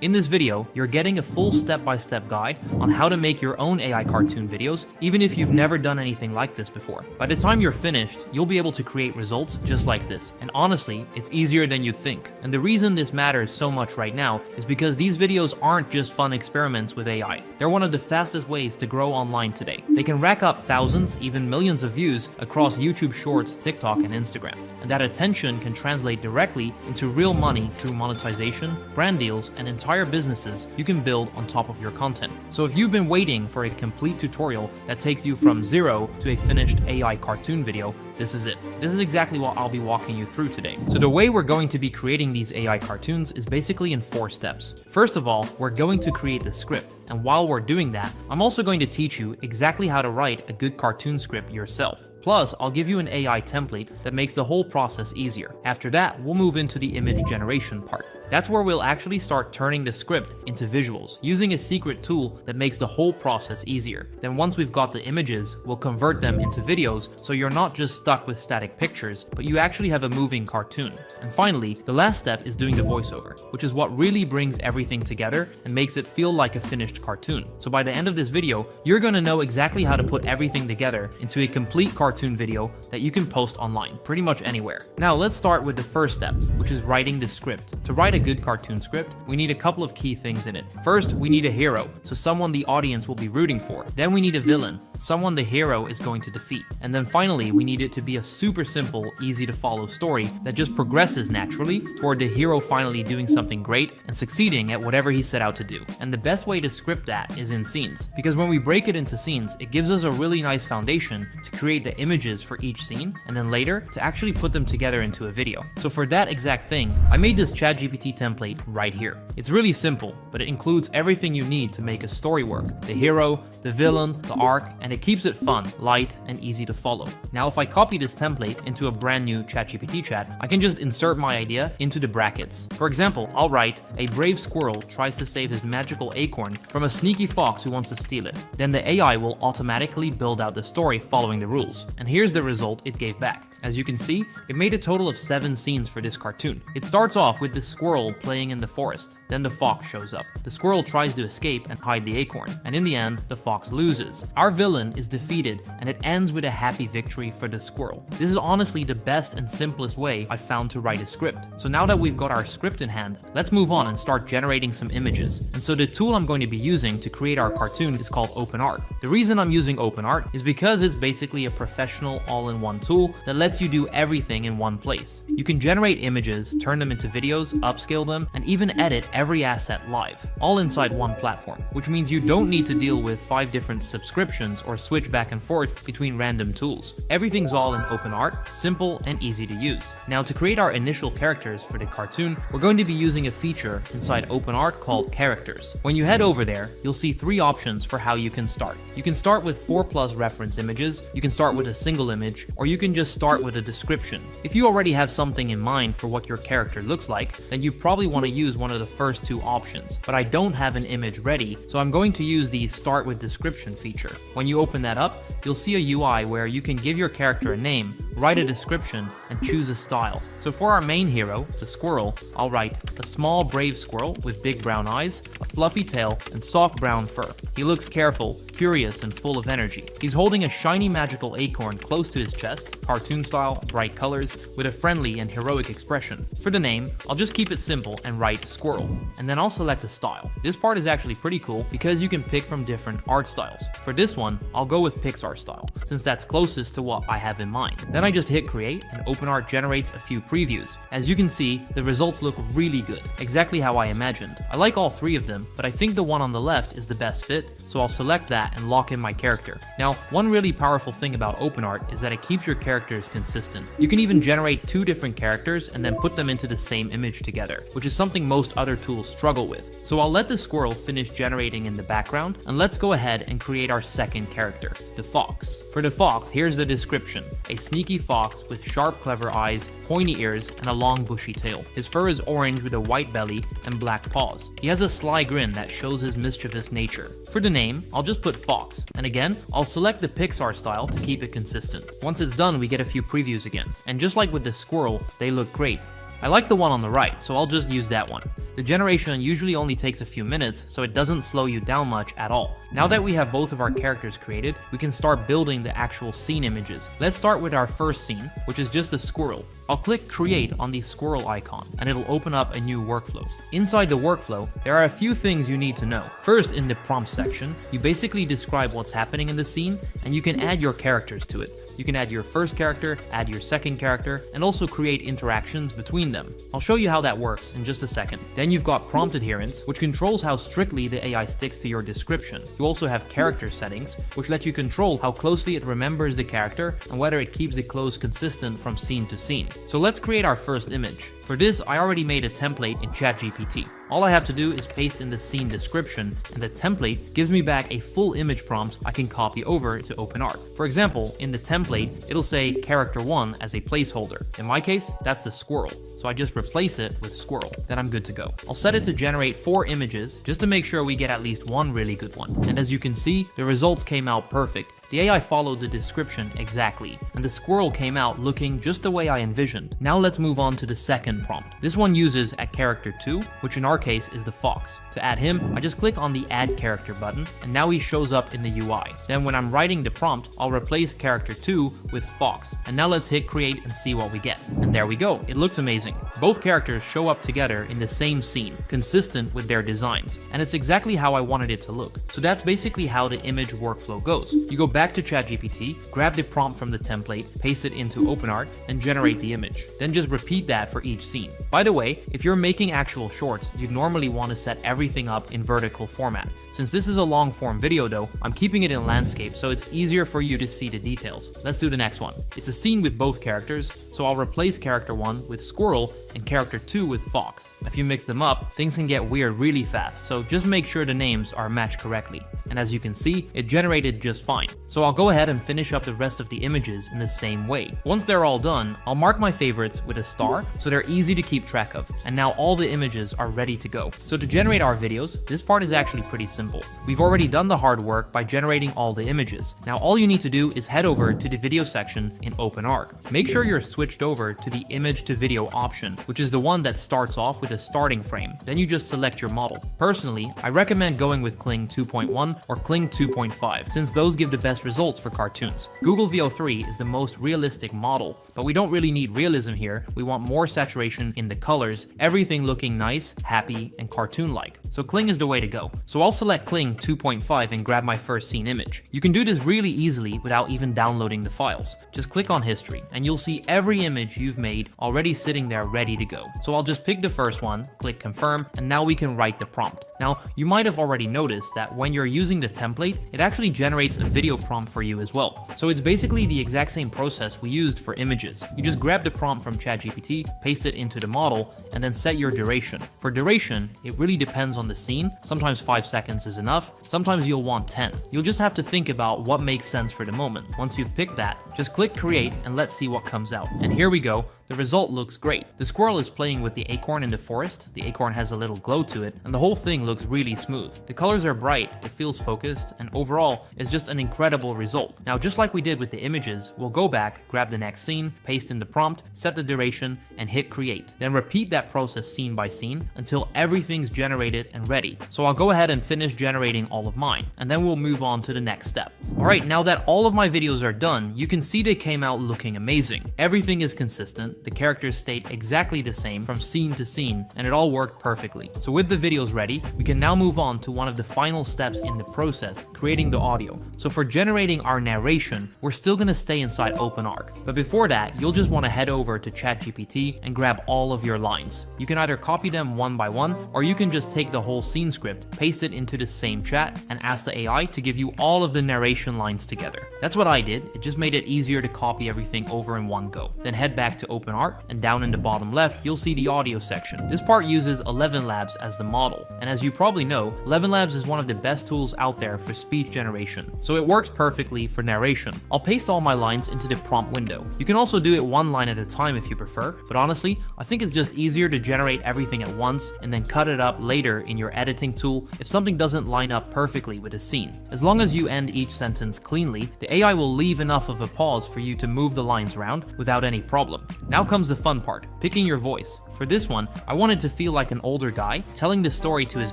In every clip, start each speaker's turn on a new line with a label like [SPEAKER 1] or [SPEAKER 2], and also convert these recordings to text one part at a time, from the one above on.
[SPEAKER 1] In this video, you're getting a full step-by-step guide on how to make your own AI cartoon videos, even if you've never done anything like this before. By the time you're finished, you'll be able to create results just like this. And honestly, it's easier than you'd think. And the reason this matters so much right now is because these videos aren't just fun experiments with AI. They're one of the fastest ways to grow online today. They can rack up thousands, even millions of views across YouTube Shorts, TikTok, and Instagram. And that attention can translate directly into real money through monetization, brand deals, and entire businesses you can build on top of your content. So if you've been waiting for a complete tutorial that takes you from zero to a finished AI cartoon video, this is it. This is exactly what I'll be walking you through today. So the way we're going to be creating these AI cartoons is basically in 4 steps. First of all, we're going to create the script. And while we're doing that, I'm also going to teach you exactly how to write a good cartoon script yourself. Plus, I'll give you an AI template that makes the whole process easier. After that, we'll move into the image generation part. That's where we'll actually start turning the script into visuals, using a secret tool that makes the whole process easier. Then once we've got the images, we'll convert them into videos so you're not just stuck with static pictures, but you actually have a moving cartoon. And finally, the last step is doing the voiceover, which is what really brings everything together and makes it feel like a finished cartoon. So by the end of this video, you're gonna know exactly how to put everything together into a complete cartoon video that you can post online, pretty much anywhere. Now let's start with the first step, which is writing the script. To write a good cartoon script, we need a couple of key things in it. First, we need a hero, so someone the audience will be rooting for. Then we need a villain, someone the hero is going to defeat. And then finally, we need it to be a super simple, easy to follow story that just progresses naturally toward the hero finally doing something great and succeeding at whatever he set out to do. And the best way to script that is in scenes, because when we break it into scenes, it gives us a really nice foundation to create the images for each scene, and then later to actually put them together into a video. So for that exact thing, I made this ChatGPT template right here. It's really simple, but it includes everything you need to make a story work: the hero, the villain, the arc, and it keeps it fun, light, and easy to follow. Now if I copy this template into a brand new ChatGPT chat, I can just insert my idea into the brackets. For example, I'll write, "A brave squirrel tries to save his magical acorn from a sneaky fox who wants to steal it." Then the AI will automatically build out the story following the rules. And here's the result it gave back. As you can see, it made a total of 7 scenes for this cartoon. It starts off with the squirrel playing in the forest. Then the fox shows up. The squirrel tries to escape and hide the acorn, and in the end, the fox loses. Our villain is defeated, and it ends with a happy victory for the squirrel. This is honestly the best and simplest way I've found to write a script. So now that we've got our script in hand, let's move on and start generating some images. And so the tool I'm going to be using to create our cartoon is called OpenArt. The reason I'm using OpenArt is because it's basically a professional all-in-one tool that lets you do everything in one place. You can generate images, turn them into videos, upscale them, and even edit every asset live, all inside one platform, which means you don't need to deal with 5 different subscriptions or switch back and forth between random tools. Everything's all in OpenArt, simple and easy to use. Now to create our initial characters for the cartoon, we're going to be using a feature inside OpenArt called Characters. When you head over there, you'll see 3 options for how you can start. You can start with 4+ reference images, you can start with a single image, or you can just start with a description. If you already have something in mind for what your character looks like, then you probably want to use one of the first 2 options. But I don't have an image ready, so I'm going to use the Start with Description feature. When you open that up, you'll see a UI where you can give your character a name, write a description, and choose a style. So for our main hero, the squirrel, I'll write, "A small brave squirrel with big brown eyes, a fluffy tail, and soft brown fur. He looks careful, curious, and full of energy. He's holding a shiny magical acorn close to his chest, cartoon style, bright colors, with a friendly and heroic expression." For the name, I'll just keep it simple and write squirrel, and then I'll select a style. This part is actually pretty cool because you can pick from different art styles. For this one, I'll go with Pixar style, since that's closest to what I have in mind. Then I just hit create, and OpenArt generates a few previews. As you can see, the results look really good, exactly how I imagined. I like all 3 of them, but I think the one on the left is the best fit, so I'll select that and lock in my character. Now, one really powerful thing about OpenArt is that it keeps your characters consistent. You can even generate 2 different characters and then put them into the same image together, which is something most other tools struggle with. So I'll let the squirrel finish generating in the background, and let's go ahead and create our second character, the fox. For the fox, here's the description: a sneaky fox with sharp, clever eyes, pointy ears, and a long bushy tail. His fur is orange with a white belly and black paws. He has a sly grin that shows his mischievous nature. For the name, I'll just put Fox, and again, I'll select the Pixar style to keep it consistent. Once it's done, we get a few previews again, and just like with the squirrel, they look great. I like the one on the right, so I'll just use that one. The The generation usually only takes a few minutes, so it doesn't slow you down much at all. Now that we have both of our characters created, we can start building the actual scene images. Let's start with our first scene, which is just a squirrel. I'll click create on the squirrel icon and it'll open up a new workflow. Inside the workflow, there are a few things you need to know. First, in the prompt section, you basically describe what's happening in the scene and you can add your characters to it. You can add your first character, add your second character, and also create interactions between them. I'll show you how that works in just a second. Then you've got prompt adherence, which controls how strictly the AI sticks to your description. You also have character settings, which let you control how closely it remembers the character and whether it keeps the close consistent from scene to scene. So let's create our first image. For this, I already made a template in ChatGPT. All I have to do is paste in the scene description, and the template gives me back a full image prompt I can copy over to OpenArt. For example, in the template, it'll say character 1 as a placeholder. In my case, that's the squirrel. So I just replace it with squirrel. Then I'm good to go. I'll set it to generate 4 images just to make sure we get at least one really good one. And as you can see, the results came out perfect. The AI followed the description exactly, and the squirrel came out looking just the way I envisioned. Now let's move on to the second prompt. This one uses a character 2, which in our case is the fox. To add him, I just click on the add character button, and now he shows up in the UI. Then when I'm writing the prompt, I'll replace character 2 with fox. And now let's hit create and see what we get. And there we go, it looks amazing. Both characters show up together in the same scene, consistent with their designs. And it's exactly how I wanted it to look. So that's basically how the image workflow goes. You go back to ChatGPT, grab the prompt from the template, paste it into OpenArt, and generate the image. Then just repeat that for each scene. By the way, if you're making actual shorts, you'd normally want to set everything up in vertical format. Since this is a long form video though, I'm keeping it in landscape so it's easier for you to see the details. Let's do the next one. It's a scene with both characters, so I'll replace character 1 with squirrel and character 2 with fox. If you mix them up, things can get weird really fast, so just make sure the names are matched correctly. And as you can see, it generated just fine. So I'll go ahead and finish up the rest of the images in the same way. Once they're all done, I'll mark my favorites with a star so they're easy to keep track of. And now all the images are ready to go. So to generate our videos, this part is actually pretty simple. We've already done the hard work by generating all the images. Now all you need to do is head over to the video section in OpenArt. Make sure you're switched over to the image to video option, which is the one that starts off with a starting frame. Then you just select your model. Personally, I recommend going with Kling 2.1 or Kling 2.5, since those give the best results for cartoons. Google VO3 is the most realistic model, but we don't really need realism here. We want more saturation in the colors, everything looking nice, happy, and cartoon-like. So Kling is the way to go. So I'll select Kling 2.5 and grab my first scene image. You can do this really easily without even downloading the files. Just click on history, and you'll see every image you've made already sitting there ready to go. So I'll just pick the first one, click confirm, and now we can write the prompt. Now, you might have already noticed that when you're using the template, it actually generates a video prompt for you as well. So it's basically the exact same process we used for images. You just grab the prompt from ChatGPT, paste it into the model, and then set your duration. For duration, it really depends on the scene. Sometimes 5 seconds is enough, sometimes you'll want 10. You'll just have to think about what makes sense for the moment. Once you've picked that, just click create and let's see what comes out. And here we go. The result looks great. The squirrel is playing with the acorn in the forest, the acorn has a little glow to it, and the whole thing looks really smooth. The colors are bright, it feels focused, and overall, it's just an incredible result. Now just like we did with the images, we'll go back, grab the next scene, paste in the prompt, set the duration, and hit create. Then repeat that process scene by scene until everything's generated and ready. So I'll go ahead and finish generating all of mine, and then we'll move on to the next step. Alright, now that all of my videos are done, you can see they came out looking amazing. Everything is consistent. The characters stayed exactly the same from scene to scene, and it all worked perfectly. So with the videos ready, we can now move on to one of the final steps in the process, creating the audio. So for generating our narration, we're still going to stay inside OpenArt. But before that, you'll just want to head over to ChatGPT and grab all of your lines. You can either copy them one by one, or you can just take the whole scene script, paste it into the same chat, and ask the AI to give you all of the narration lines together. That's what I did. It just made it easier to copy everything over in one go. Then head back to OpenArt, and down in the bottom left, you'll see the audio section. This part uses ElevenLabs as the model, and as you probably know, ElevenLabs is one of the best tools out there for speech generation, so it works perfectly for narration. I'll paste all my lines into the prompt window. You can also do it one line at a time if you prefer, but honestly, I think it's just easier to generate everything at once and then cut it up later in your editing tool if something doesn't line up perfectly with a scene. As long as you end each sentence cleanly, the AI will leave enough of a pause for you to move the lines around without any problem. Now comes the fun part, picking your voice. For this one, I wanted to feel like an older guy telling the story to his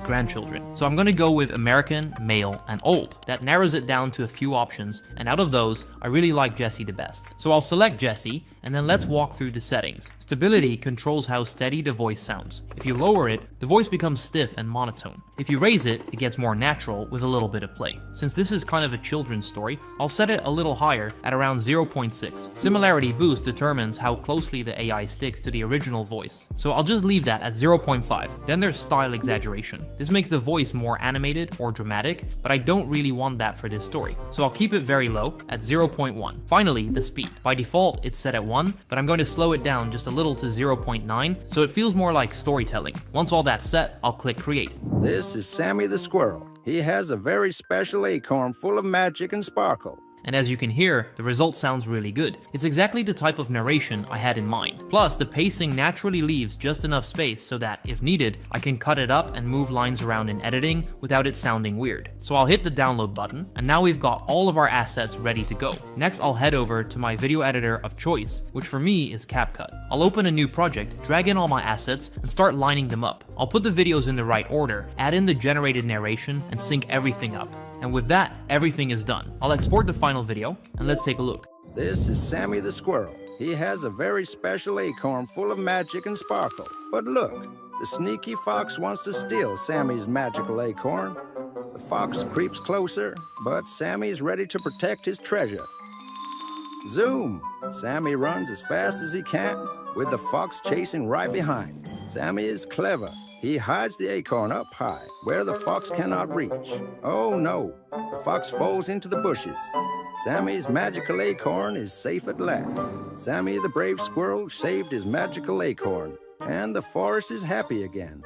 [SPEAKER 1] grandchildren. So I'm gonna go with American, male, and old. That narrows it down to a few options, and out of those, I really like Jesse the best. So I'll select Jesse, and then let's walk through the settings. Stability controls how steady the voice sounds. If you lower it, the voice becomes stiff and monotone. If you raise it, it gets more natural with a little bit of play. Since this is kind of a children's story, I'll set it a little higher at around 0.6. Similarity boost determines how closely the AI sticks to the original voice. So I'll just leave that at 0.5. Then there's style exaggeration. This makes the voice more animated or dramatic, but I don't really want that for this story. So I'll keep it very low at 0.1. Finally, the speed. By default, it's set at 1, but I'm going to slow it down just a little to 0.9, so it feels more like storytelling. Once all that's set, I'll click create.
[SPEAKER 2] This is Sammy the Squirrel. He has a very special acorn full of magic and sparkle.
[SPEAKER 1] And as you can hear, the result sounds really good. It's exactly the type of narration I had in mind. Plus, the pacing naturally leaves just enough space so that, if needed, I can cut it up and move lines around in editing without it sounding weird. So I'll hit the download button, and now we've got all of our assets ready to go. Next, I'll head over to my video editor of choice, which for me is CapCut. I'll open a new project, drag in all my assets, and start lining them up. I'll put the videos in the right order, add in the generated narration, and sync everything up. And with that, everything is done. I'll export the final video, and let's take a look.
[SPEAKER 2] This is Sammy the Squirrel. He has a very special acorn full of magic and sparkle. But look, the sneaky fox wants to steal Sammy's magical acorn. The fox creeps closer, but Sammy's ready to protect his treasure. Zoom! Sammy runs as fast as he can, with the fox chasing right behind. Sammy is clever. He hides the acorn up high, where the fox cannot reach. Oh no, the fox falls into the bushes. Sammy's magical acorn is safe at last. Sammy the brave squirrel saved his magical acorn, and the forest is happy again.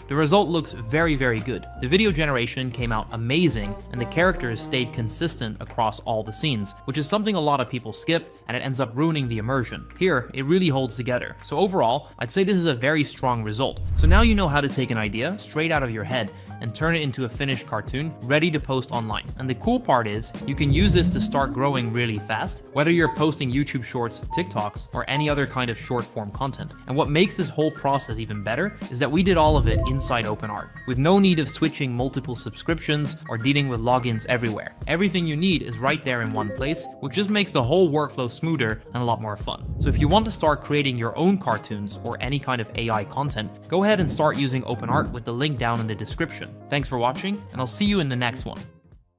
[SPEAKER 1] The result looks very, very good. The video generation came out amazing, and the characters stayed consistent across all the scenes, which is something a lot of people skip, and it ends up ruining the immersion. Here, it really holds together. So overall, I'd say this is a very strong result. So now you know how to take an idea straight out of your head and turn it into a finished cartoon ready to post online. And the cool part is, you can use this to start growing really fast, whether you're posting YouTube Shorts, TikToks, or any other kind of short form content. And what makes this whole process even better is that we did all of it inside OpenArt, with no need of switching multiple subscriptions or dealing with logins everywhere. Everything you need is right there in one place, which just makes the whole workflow smoother and a lot more fun. So if you want to start creating your own cartoons or any kind of AI content, go ahead and start using OpenArt with the link down in the description. Thanks for watching, and I'll see you in the next one.